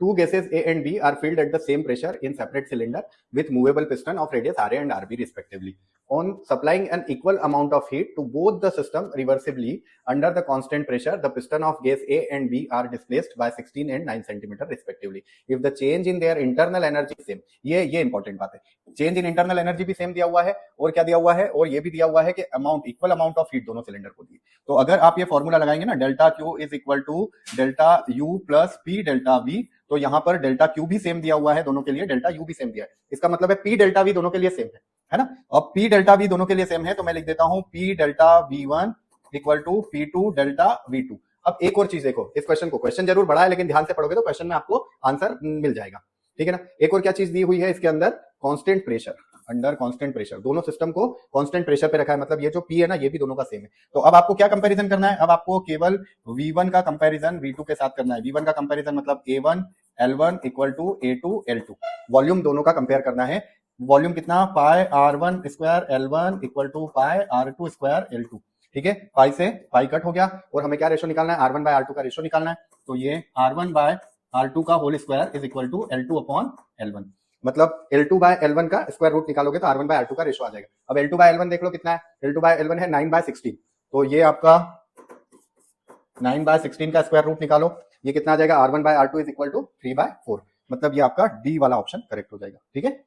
Two gases A and B are filled at the same pressure in separate cylinder with movable piston of radius RA and RB respectively. On supplying an equal amount of heat to both the system reversibly under the constant pressure, the piston of gas A and B are displaced by 16 and 9 centimeter respectively. If the change in their internal energy same, ये important बात है, change in internal energy भी same दिया हुआ है और क्या दिया हुआ है, और ये भी दिया हुआ है कि amount equal amount of heat दोनों सिलेंडर को दी। तो अगर आप ये फॉर्मूला लगाएंगे ना, delta Q is equal to delta U plus P delta V, तो यहां पर डेल्टा क्यू भी सेम दिया हुआ है दोनों के लिए, डेल्टा यू भी सेम दिया है, इसका मतलब है पी डेल्टा वी दोनों के लिए सेम है ना। अब पी डेल्टा वी दोनों के लिए सेम है तो मैं लिख देता हूं P delta V one equal to P two delta V two. अब एक और चीज देखो इस क्वेश्चन को, क्वेश्चन जरूर बड़ा है लेकिन ध्यान से पढ़ोगे तो क्वेश्चन में आपको आंसर मिल जाएगा, ठीक है ना। एक और क्या चीज दी हुई है इसके अंदर, constant pressure, under constant pressure, दोनों सिस्टम को कांस्टेंट प्रेशर पे रखा है, मतलब ये जो पी है ना ये भी दोनों का सेम है। तो अब आपको क्या कंपैरिजन करना है, अब आपको केवल V1 का कंपैरिजन V2 के साथ करना है। V1 का कंपैरिजन मतलब A1 L1 equal to A2 L2, volume दोनों का कंपेयर करना है। वॉल्यूम कितना, pi R1 square L1 equal to pi R2 square L2, ठीक है। पाई से पाई कट हो गया और हमें क्या रेशो निकालना है, R1 बाय R2 का रेशो निकालना है। तो ये R1 बाय R2 का whole square is equal to L2 upon L1, मतलब L2 बाय L1 का स्क्वायर रूट निकालोगे तो R1 बाय R2 का रेशो आ जाएगा। अब L2 बाय L1 देख लो कितना है, L2 बाय L1 है 9 बाय 16, तो ये आपका 9 बाय 16 का स्क्वायर रूट निकालो, ये कितना आ जाएगा, R1 by R2 is equal to 3 by 4, मतलब ये आपका डी वाला ऑप्शन करेक्ट हो जाएगा, ठीक है।